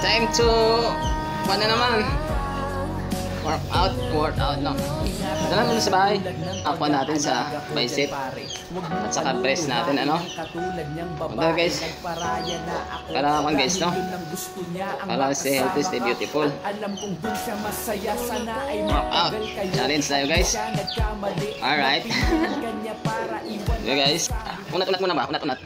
Time to ano naman? Workout no. Dala muna sa bahay. Ako natin sa bicep at saka press natin ano. Okay guys. Kailangan guys no. Para stay healthy, stay beautiful. Workout. Challenge tayo guys. Alright. Okay guys. Unat-unat muna ba? Unat-unat.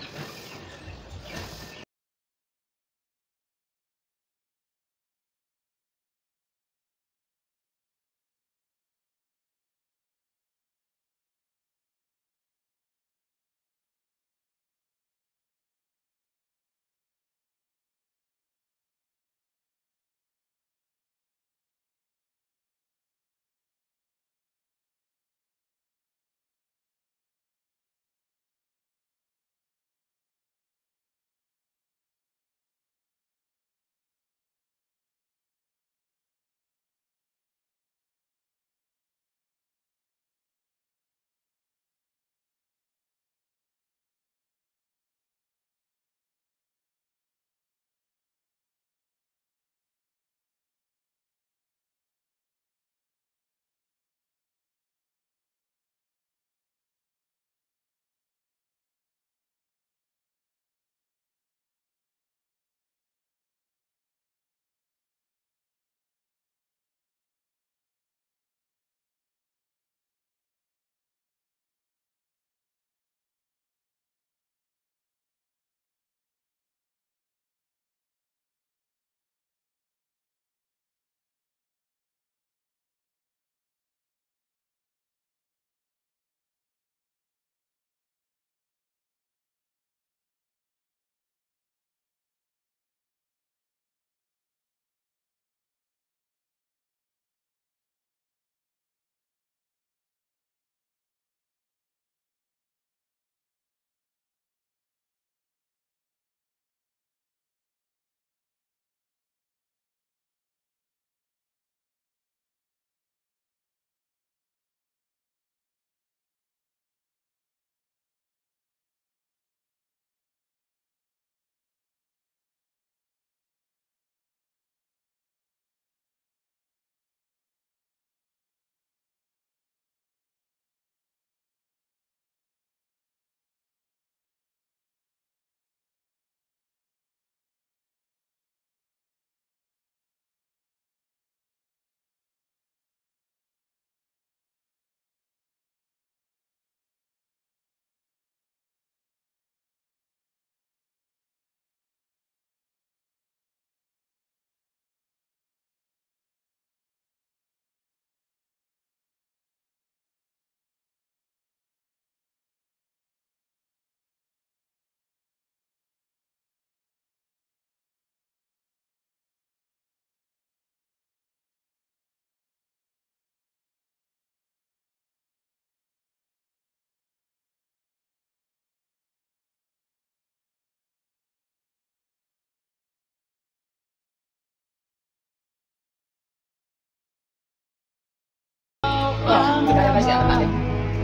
Guys, yan natin.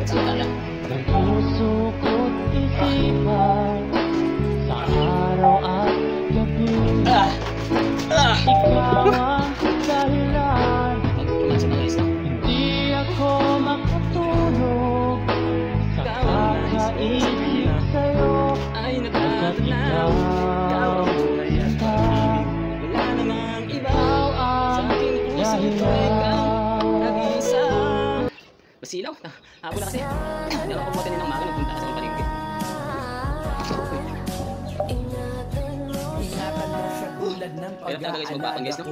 Let's go tayo. Puso ko't isipan sa araw at gabi. Ikaw ang dahilan. Hindi ako makatulog sa kakaisip sa'yo. Ay nagkakalang ikaw ay alam. Wala namang iba sa aking puso ko ikaw nag-isa. Masilaw. Hapon na kasi. Hindi ako pumunta din ng umaga. Nagpunta sa palengke. Pero talaga guys, magpapanggis, no?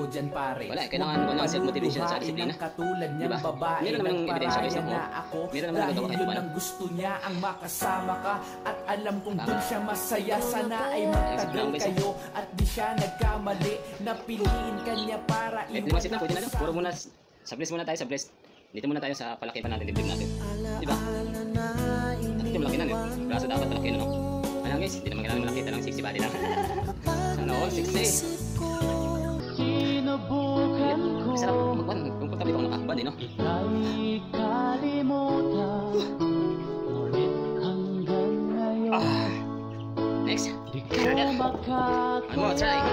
Wala, kailangan ko ng self-motivation sa disiplina. Diba? Meron naman ng ebidensya guys, no? Meron naman nagagawa kahit paano. Gusto niya ang makasama ka at alam kong dun siya masaya. Sana ay magtagal kayo at di siya nagkamali na piliin kanya para limasip na, pwede na lang. Puro muna, sa bless muna tayo sa bless. Dito muna tayo sa palaki pa natin, dibdib natin. Diba? At ito malaki na, braso dapat malaki na, no? Ano guys, hindi naman kailangan malaki, talang 60 body lang. Ano, 60. Sinubukan ko. Masarap magban, kung punta dito ako nakakabad eh, no? Ika'y kalimutan. Ulit hanggang ngayon. Next. Di ko One more try.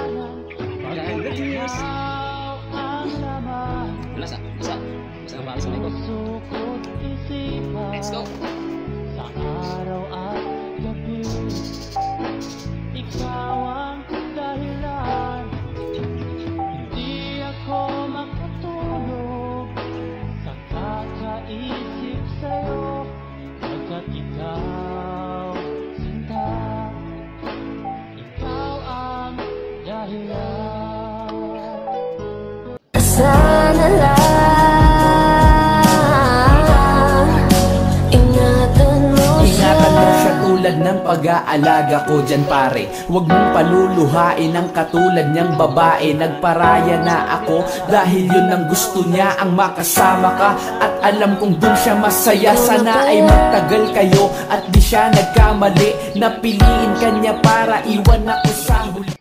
go. Sa araw at gabi, ikaw ang dahilan. Hindi ako makatulog sa kakaisip sa'yo, pagkat ikaw, sinta, ikaw ang dahilan. Sana lang ingatan mo siya tulad ng pag-aalaga ko dyan pare. Huwag mong paluluhain ang katulad niyang babae. Nagparaya na ako dahil yun ang gusto niya, ang makasama ka. At alam kong dun siya masaya. Sana ay magtagal kayo at di siya nagkamali. Napiliin ka niya para iwan ako sa huli.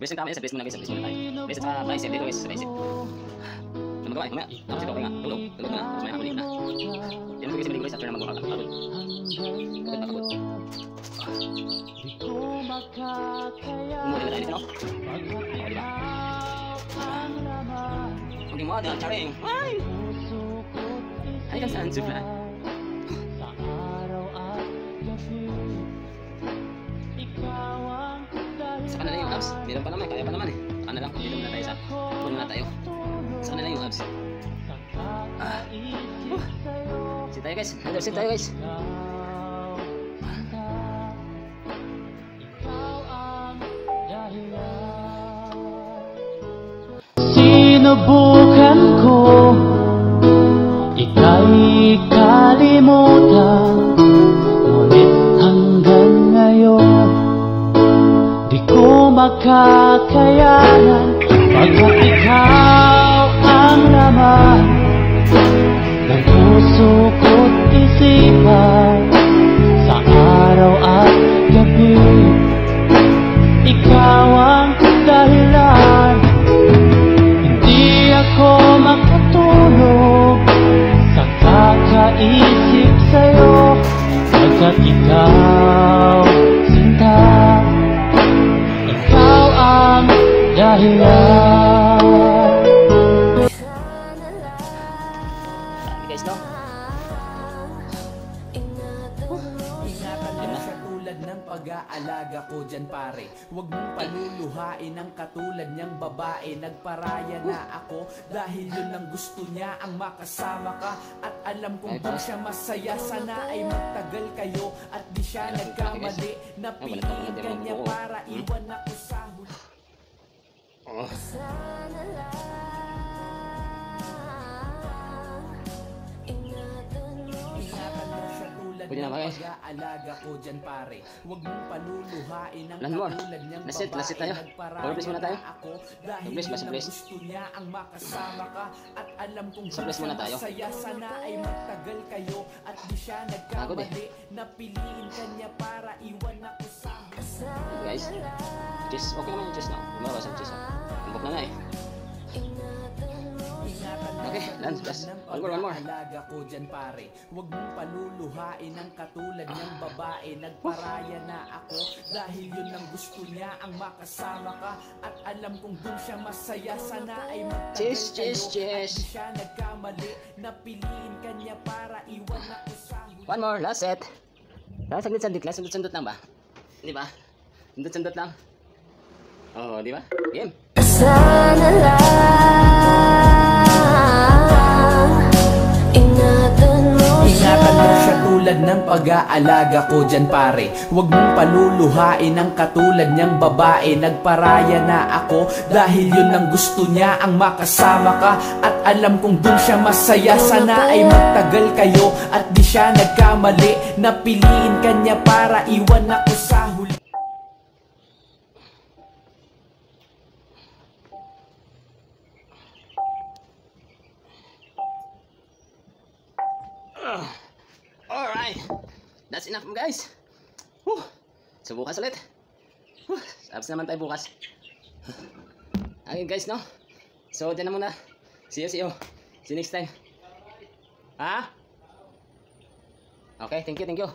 Best yung tama yun, sa best muna guys, sa best muna tayo. Best at bicep, dito guys, sa bicep. Ano magawa eh, mamaya, tapos ito okay nga, tulog na, tapos may hapon na. Yan mo guys, maligo guys, after na mag-workout, pagod. Pagod na pagod. Umuli na tayo dito, no? O, diba? Huwag mo, dahil charing. Ay! Ay, kan saan, Sufla? Saka na lang yung abs. Meron pa naman, kaya pa naman eh. Saka na lang, dito muna tayo sa puno na tayo. Saka na lang yung abs. Sit tayo guys, under sit tayo guys. Sinubukan ko ika'y kalimutan, ngunit hanggang ngayon di ko makakayanan, pagkat ikaw ang laman ng puso ko't isipan. Sa araw at gabi, ikaw ang dahilan. Hindi ako makatulog sa kakaisip sa'yo, pagkat ikaw, sinta, ikaw ang dahilan. Sabi guys, no? Ingatan mo siya tulad ng pag-aalaga ko dyan pare. Huwag mong paluluhain ang katulad niyang babae. Nagparaya na ako dahil yun ang gusto niya, ang makasama ka. At alam kong dun siya masaya. Sana ay magtagal kayo at di siya nagkamali. Napiliin ka niya para iwan ako sa huli. Oh. Pwede na ba guys? Pag-aalaga ko dyan pare. Huwag mong paluluhain ang One more. katulad niyang Last babae. set tayo. Overbless muna tayo. Ako dahil Overbless, yun ang overbless. gusto niya, ang makasama ka. At alam kong di Overbless siya muna tayo. masaya. Sana ay magtagal kayo at di siya nagkamali. Napiliin ka niya para iwan ako sa Ito guys. Chest, okay naman yung chest na. Lumalabas ang chest. Tumbok na nga eh. Okay, last. One more. Alaga ko dyan pare. Huwag mong paluluhain ang katulad niyang babae. Nagparaya na ako dahil yun ang gusto niya, ang makasama ka. At alam kong dun siya masaya. Sana ay magtagal Cheers, kayo cheers, at cheers. di siya nagkamali. Napiliin ka niya para iwan ako sa huli. One more, last set. Saglit-saglit lang, sundot-sundot lang ba? Di ba? Sundot-sundot lang. Oh, di ba? Game. Sana lang ingatan mo Ingatan mo siya tulad ng pag-aalaga ko dyan pare. Huwag mong paluluhain ang katulad niyang babae. Nagparaya na ako dahil yun ang gusto niya, ang makasama ka. At alam kong dun siya masaya. Sana ay magtagal kayo at di siya nagkamali. Napiliin ka niya para iwan ako sa huli. Alright. That's enough guys. So bukas ulit. Abs naman tayo bukas. Ayun guys, no? So dyan na muna. See you. See you next time. Ha? Okay, thank you.